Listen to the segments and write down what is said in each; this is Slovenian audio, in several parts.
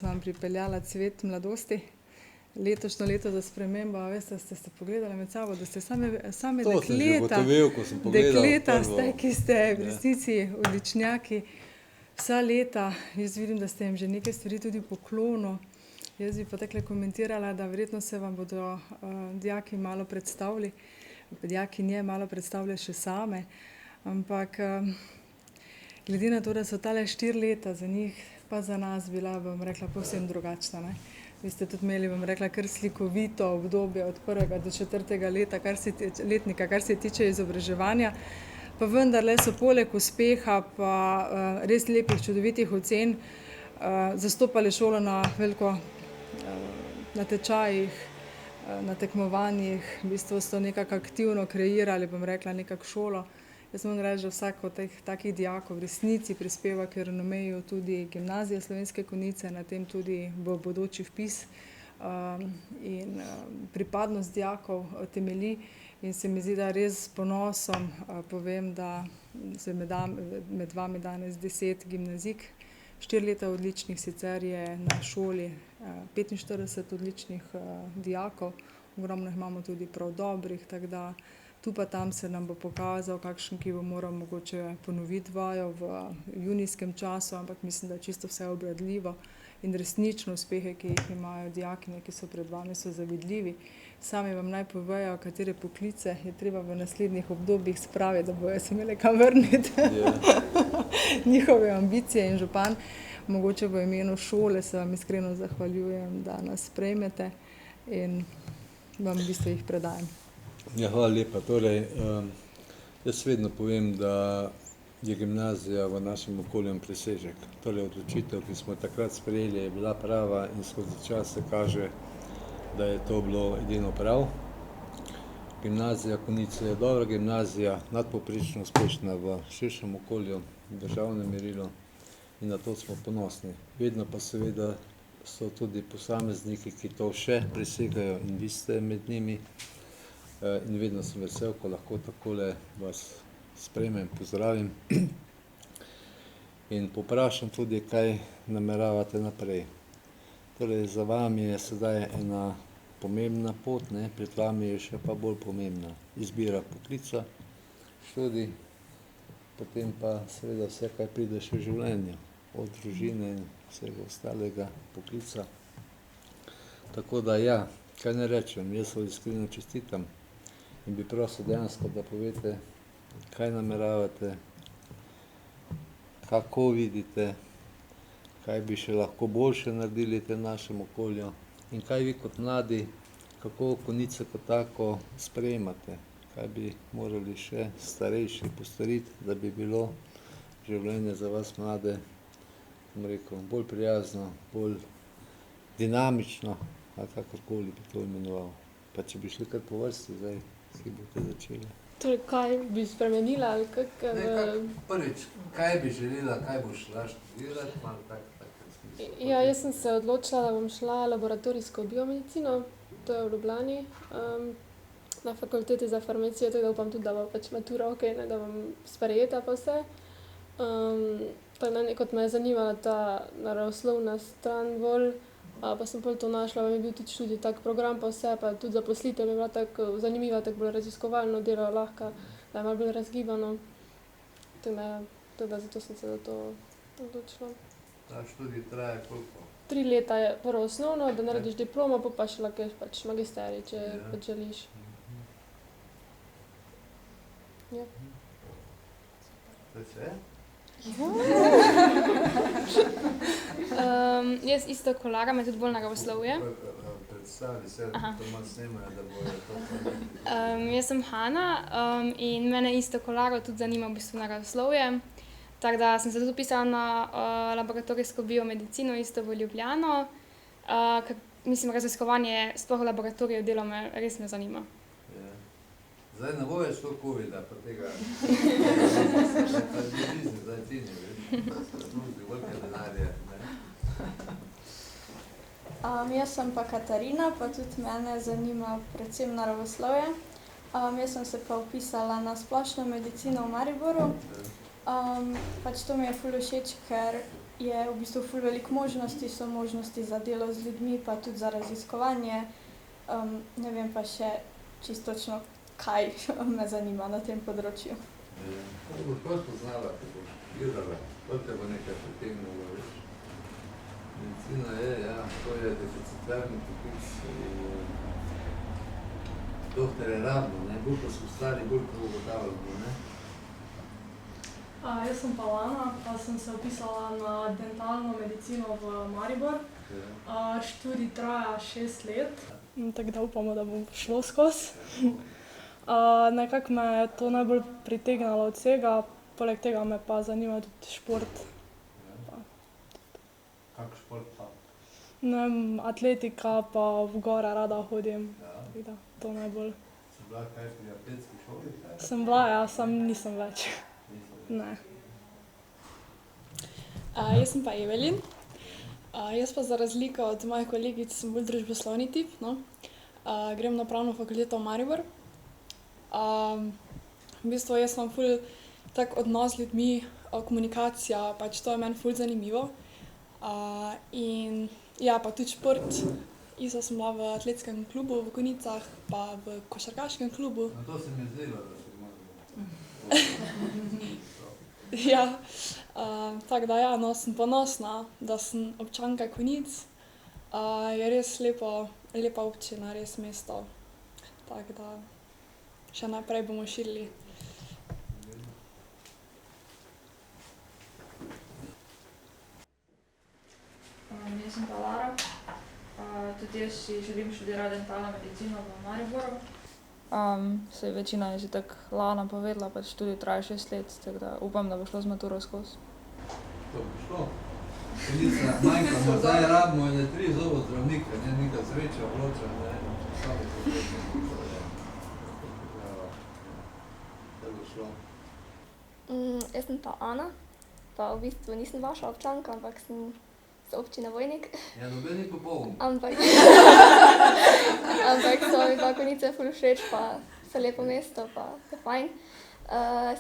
Vam pripeljala Cvet mladosti. Letošnjo leto za spremembo, veste, ste se pogledali med sabo, da ste same To sem že ugotovil, ko sem pogledal dekleta prvo. ste, ki ste v resnici odličnjaki. Vsa leta, jaz vidim, da ste jim že nekaj stvari tudi poklonil. Jaz bi pa takole komentirala, da verjetno se vam bodo dijaki malo predstavili, dijakinje malo predstavile še same, ampak glede na to, da so tale 4 leta za njih pa za nas bila, bom rekla, povsem drugačna, ne. Vi ste tudi imeli, bom rekla, kar slikovito obdobje od 1. do 4. leta, letnika, kar se tiče izobraževanja, pa vendarle so poleg uspeha pa res lepih, čudovitih ocen zastopali šolo na veliko natečajih, na tekmovanjih, v bistvu so nekako aktivno kreirali, bom rekla, nekako šolo. Jaz moram reči, da vsak od teh takih dijakov v resnici prispeva k renomeju tudi Gimnazije Slovenske Konjice, na tem tudi v bodoči vpis. In pripadnost dijakov temelji in se mi zdi, da res s ponosom povem, da se med vami danes 10 gimnazijk, 4 leta odličnih, sicer je na šoli 45 odličnih dijakov, ogromno jih imamo tudi prav dobrih, tako da tu pa tam se nam bo pokazal, kakšen, ki bo moral mogoče ponoviti vajo v junijskem času, ampak mislim, da je čisto vse obvladljivo in resnično uspehe, ki jih imajo dijakinje, ki so pred vami, so zavidljivi. Sami vam naj povejo, katere poklice je treba v naslednjih obdobjih spraviti, da bojo se imeli kam vrniti. Njihove ambicije in župan, mogoče v imenu šole se vam iskreno zahvaljujem, da nas sprejmete in vam v bistvu jih predajam. Ja, hvala lepa. Torej, jaz vedno povem, da je gimnazija v našem okolju presežek. Torej, odločitev, ki smo takrat sprejeli, je bila prava in skozi čas se kaže, da je to bilo edino prav. Gimnazija Konjice je dobra gimnazija, nadpovprečno uspešna v širšem okolju, v državnem merilu in na to smo ponosni. Vedno pa seveda so tudi posamezniki, ki to še presegajo in vi ste med njimi. In vedno sem vesel, ko lahko takole vas sprejmem, pozdravim in povprašam tudi, kaj nameravate naprej. Torej, za vami je sedaj ena pomembna pot, ne, pred vami je še pa bolj pomembna izbira poklica, študij, potem pa seveda vse, kaj pride še v življenju, od družine in vsega ostalega poklica. Tako da ja, kaj naj rečem, jaz vam iskreno čestitam in bi prosil dejansko, da poveste, kaj nameravate, kako vidite, kaj bi še lahko boljše naredili v tem našem okolju in kaj vi kot mladi, kako Konjice kot tako sprejemate, kaj bi morali še starejši postoriti, da bi bilo življenje za vas mlade, bom rekel, bolj prijazno, bolj dinamično, ali kakorkoli bi to imenoval. Pa če bi šli kar po vrsti zdaj, ki boste začeli. Torej, kaj bi spremenila ali Prvič, kaj bi želela, kaj boš šla študirati, malo tak smisel. Ja, jaz sem se odločila, da bom šla laboratorijsko biomedicino, to je v Ljubljani, na fakulteti za farmacijo, tako da upam tudi, da bo pač matura okej, ne, da bom sprejeta pa vse. Tako kot me je zanimala ta naravoslovna stran bolj, pa sem pol to našla, pa mi je bil tudi študij tak program pa vse, pa tudi zaposlitev mi je bila tako zanimiva, tako bolj raziskovalno delo lahko, da je malo bolj razgibano. Tako da zato sem se za to odločila. Ta študij traja koliko? 3 leta je prvo osnovno, da narediš diplomo, pol pa še lahko pač magisterij, če pač želiš. Ja. To je vse? Jaz isto kolagam, je tudi bolj naravoslovje. Predstavi se, to malo snemajo, da bojo to Jaz sem Hana in mene isto kolago tudi zanima v bistvu naravoslovje. Tako da sem se tudi upisala na laboratorijsko biomedicino isto v Ljubljano. Mislim, raziskovanje sploh v laboratoriju delo me res me zanima. Zdaj ne bo več to covida, pa tega zdaj cini, veš, služi velike denarje, ne. Jaz sem pa Katarina, pa tudi mene zanima predvsem naravoslovje. Jaz sem se pa vpisala na splošno medicino v Mariboru. Pač to mi je ful všeč, ker je v bistvu ful veliko možnosti, so možnosti za delo z ljudmi, pa tudi za raziskovanje. Ne vem pa še čistočno, kaj me zanima na tem področju. Kako boš pa spoznala, ko boš gledala, to te bo nekaj pritegnilo, veš. Medicina je, ja, to je deficitarni poklic. Doktorje rabimo, ne, bolj pa so stari, bolj pa ugotavljamo, ne. Jaz sem pa Lana, pa sem se vpisala na dentalno medicino v Maribor. Študij traja 6 let, tako da upamo, da bom šlo skozi. Nekako me je to najbolj pritegnalo od vsega, poleg tega me pa zanima tudi šport. Kak šport pa? Ne vem, atletika, pa v gore rada hodim, tako da to najbolj. Si bila kaj pri atletski šoli? Sem bila, ja, sam nisem več. Ne. Jaz sem pa Evelin. Jaz pa za razliko od mojih kolegic sem bolj družboslovni tip, no. Grem na pravno fakulteto v Maribor. V bistvu jaz imam ful tak odnos z ljudmi, komunikacija, pač to je meni ful zanimivo. In ja, pa tudi šport. Isto sem bila v atletskem klubu v Konjicah, pa v košarkaškem klubu. No to se mi je zdelo, da si malo. Ja, tako da ja, no, sem ponosna, da sem občanka Konjic. Je res lepa občina, res mesto. Tako da še naprej bomo širili. Jaz sem pa Lara. Tudi jaz si želim študirati dentalno medicino v Mariboru. Saj večina je že tako Lana povedala, pač študij traja 6 let, tako da upam, da bo šlo z maturo skozi. To bo šlo. Konjica, manjkamo, zdaj rabimo ene 3 zobozdravnike, ne, neka sreča, vroča, ne, sami to da bo šlo. Jaz sem pa Ana, pa v bistvu nisem vaša občanka, ampak sem z občine Vojnik. Ja, noben ni popoln. Ampak so mi pa Konjice ful všeč, pa so lepo mesto, pa je fajn.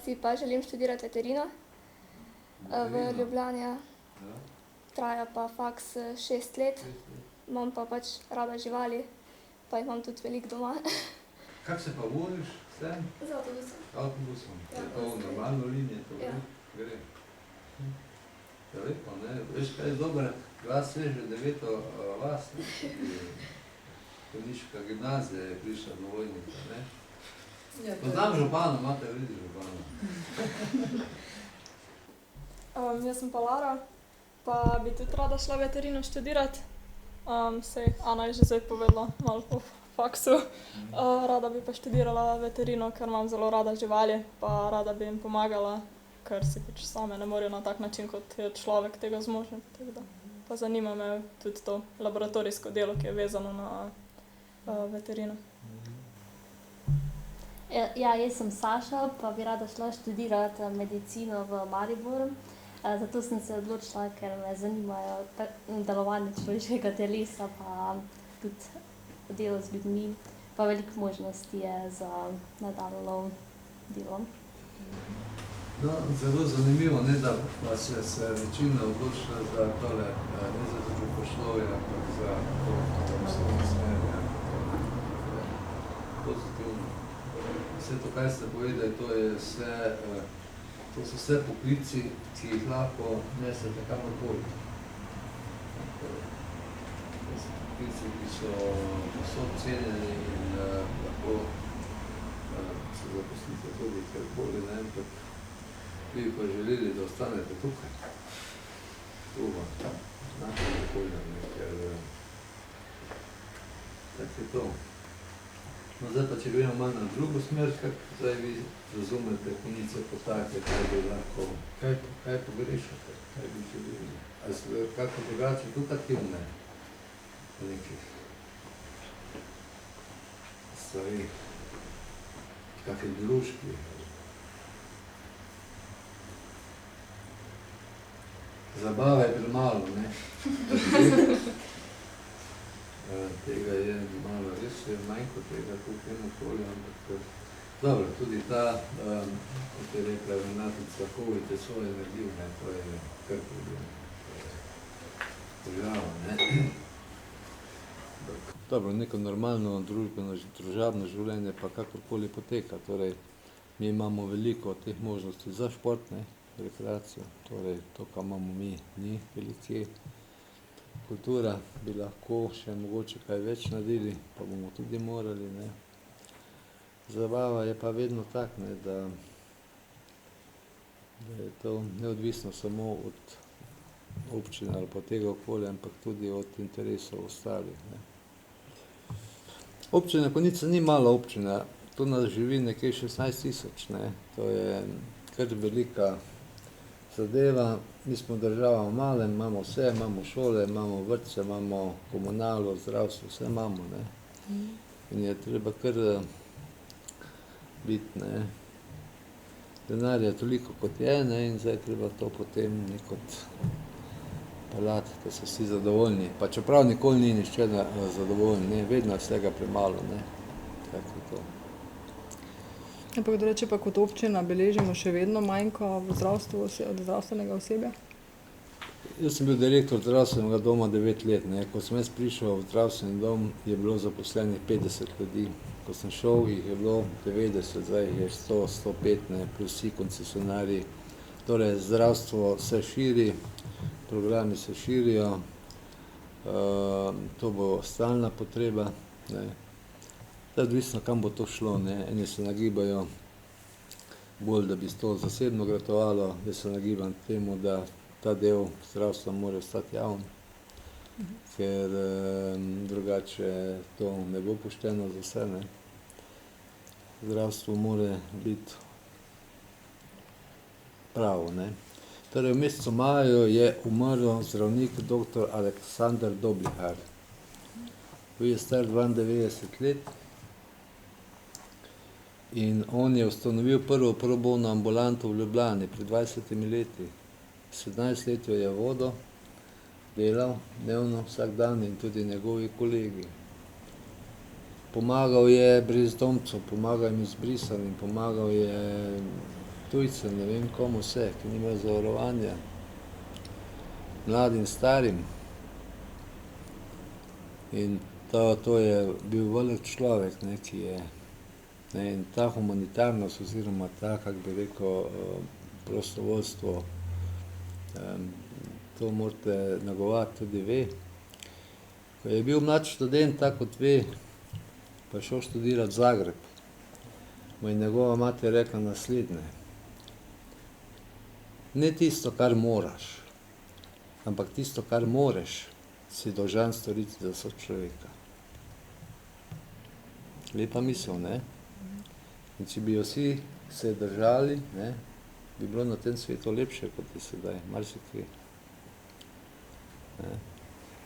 Si pa želim študirati veterino v Ljubljani. Traja pa faks 6 let. Imam pa pač rada živali, pa jih imam tudi veliko doma. Kako se pa voziš s tem? Z avtobusom. Avtobusom? Je to normalno linije, to gre? Ja, lepo, ne? Veš, kaj je dober glas, sveže 9. vas, ne? Konjiška gimnazija je prišla do Vojnika, ne? Poznam župana, imate vidi župana. Jaz sem pa Lara, pa bi tudi rada šla veterino študirati. Saj Ana je že zdaj povedala malo po faksu. Rada bi pa študirala veterino, ker imam zelo rada živali, pa rada bi jim pomagala, ker si pač same ne morejo na tak način, kot je človek tega zmožen. Tako da pa zanima me tudi to laboratorijsko delo, ki je vezano na veterino. Ja, jaz sem Saša, pa bi rada šla študirati medicino v Mariboru. Zato sem se odločila, ker me zanimajo delovanje človeškega telesa, pa tudi delo z ljudmi, pa veliko možnosti je za nadaljnje delo. No, zelo zanimivo, ne, da pa se večina odločila za tole, ne za družboslovje, ampak za to, da se usmerja. Pozitivno. Vse to, kaj ste povedali, to so vse poklici, ki jih lahko nesete kamorkoli. To so poklici, ki so povsod cenjeni in lahko se zaposlite tudi kjerkoli, ne, ampak bi pa želeli, da ostanete tukaj. Tu vam, znate okolje, ker tako je to. No, zdaj pa, če gremo malo na drugo smer, kako zdaj vi razumete Konjice po take, kaj bi lahko, kaj pogrešate, kaj bi želeli? Ali so kako drugače tudi aktivne v nekih stvari, kakšni družbi? Zabava je premalo, ne? Tega je malo, res je manjko tega tukaj nakolja, ampak dobro, tudi ta, kot je rekla Renatica, kovajte svojo energijo, ne, to je kar problem. težava. Dobro, neko normalno družbeno, družabno življenje pa kakorkoli poteka. Torej, mi imamo veliko teh možnosti za šport, rekreacijo, torej to, kar imamo mi, ni veliko. Kultura bi lahko še mogoče kaj več naredili, pa bomo tudi morali. Zabava je pa vedno tak, da je to neodvisno samo od občine ali pa tega okolja, ampak tudi od interesov ostalih. Občina Konica ni mala občina, tu nas živi nekje 16 000, to je kar velika zadeva. Mi smo država v malem, imamo vse, imamo šole, imamo vrtce, imamo komunalo, zdravstvo, vse imamo. In je treba kar biti, denar je toliko kot je, in zdaj treba to potem nekot pelati, da so vsi zadovoljni. Pa čeprav nikoli ni nišče zadovoljni, vedno je vsega premalo. Tako je to. Ampak drugače pa kot občina beležimo še vedno manjko v zdravstvu od zdravstvenega osebja? Jaz sem bil direktor zdravstvenega doma 9 let. Ko sem jaz prišel v zdravstveni dom, je bilo zaposlenih 50 ljudi. Ko sem šel, jih je bilo 90, zdaj jih je 100, 105, plus vsi koncesionarji. Torej, zdravstvo se širi, programi se širijo, to bo stalna potreba. Zdaj odvisno, kam bo to šlo. Eni se nagibajo bolj, da bi to zasebno gratovalo, jaz se nagibam temu, da ta del zdravstva mora ostati javn, ker drugače to ne bo pošteno za vse. Zdravstvo mora biti pravo. Torej, v mesecu maju je umrl zdravnik dr. Aleksander Doblihar. Bil je star 92 let. In on je ustanovil prvo pro bono ambulanto v Ljubljani pred 20 leti. 17 let jo je vodil, delal dnevno, vsak dan in tudi njegovi kolegi. Pomagal je brezdomcem, pomagal jim izbrisanim, pomagal je tujcem, ne vem komu vse, ki nimajo zavarovanja, mladim, starim. In to je bil velik človek, ki je. In ta humanitarnost oziroma ta, kako bi rekel, prostovoljstvo, to morate negovati tudi vi. Ko je bil mlad študent, tako kot vi, pa je šel študirati v Zagreb, mu je njegova mati rekla naslednje: ne tisto, kar moraš, ampak tisto, kar moreš, si dolžan storiti za sočloveka. Lepa misel, In če bi jo vsi se držali, bi bilo na tem svetu lepše, kot je sedaj, marsikaj.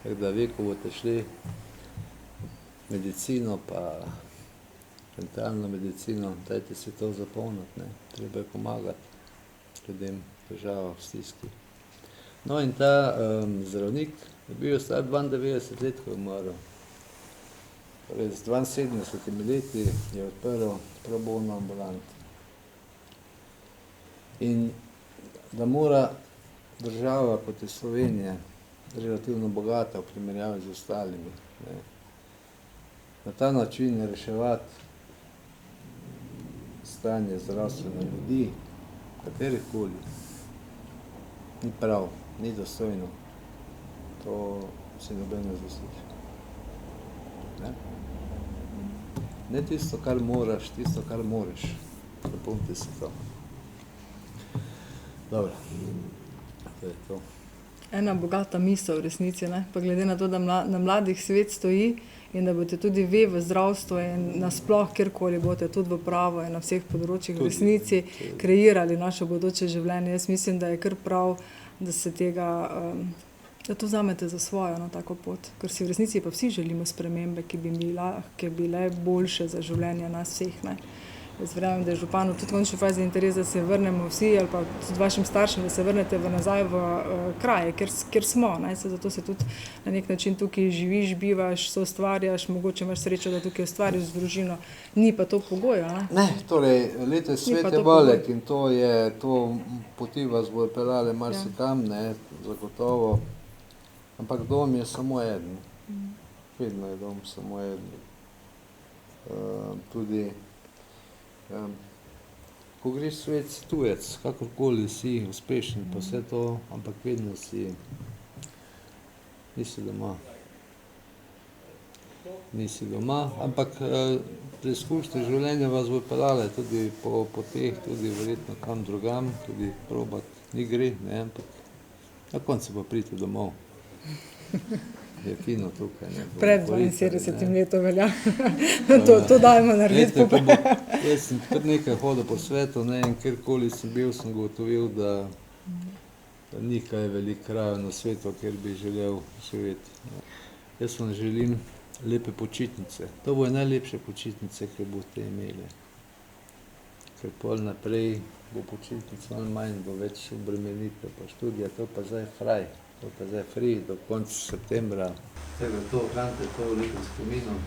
Tako da vi, ko boste šli medicino, pa dentalno medicino, dajte si to zapomniti, treba je pomagati ljudem, država v stiski. No in ta zdravnik je bil star 92 let, ko je umrl. Torej, z 72 leti je odprl pro bono ambulanto. In da mora država, kot je Slovenija, relativno bogata v primerjavi z ostalimi, na ta način reševati stanje zdravstvene ljudi, katerihkoli, ni prav, ni dostojno. To si noben ne zasluži. Ne tisto, kar moraš, tisto, kar moreš. Zapomnite si to. Dobro, to je to. Ena bogata misel v resnici, pa glede na to, da na mladih svet stoji in da boste tudi vi v zdravstvu in nasploh, kjerkoli boste, tudi v pravo in na vseh področjih v resnici kreirali naše bodoče življenje. Jaz mislim, da je kar prav, da se tega, da to vzamete za svojo tako pot, ker si v resnici pa vsi želimo spremembe, ki bi bile boljše za življenje nas vseh. Jaz verjamem, da je županu tudi v končni fazi interes, da se vrnemo vsi ali pa tudi vašim staršem, da se vrnete nazaj v kraje, kjer smo. Zato se tudi na nek način tukaj živiš, bivaš, soustvarjaš, mogoče imaš srečo, da tukaj ustvariš družino. Ni pa to pogoj, Ne, torej, letos svet je velik in to poti vas bojo peljale marsikam, zagotovo. Ampak dom je samo eden. Vedno je dom samo eden. Tudi, ko greš svet, si tujec, kakorkoli si uspešen, pa vse to, ampak vedno nisi doma. Nisi doma, ampak preizkušnje življenja vas bo peljale tudi po teh, tudi verjetno kam drugam, tudi probati, ni gre, ne, ampak na koncu pa pridete domov. Je fino tukaj, ne. Pred 72 letom velja. To dajmo narediti. Jaz sem kar nekaj hodil po svetu, ne, in kjerkoli sem bil, sem ugotovil, da ni kaj veliko krajev na svetu, kjer bi želel živeti. Jaz vam želim lepe počitnice. To bojo najlepše počitnice, ki boste imeli. Ker pol naprej bo počitnic malo manj, bo več obremenitev pa študija, to pa zdaj fraj, to pa zdaj free do konca septembra. Tega to, ohranite to v lepem spominu.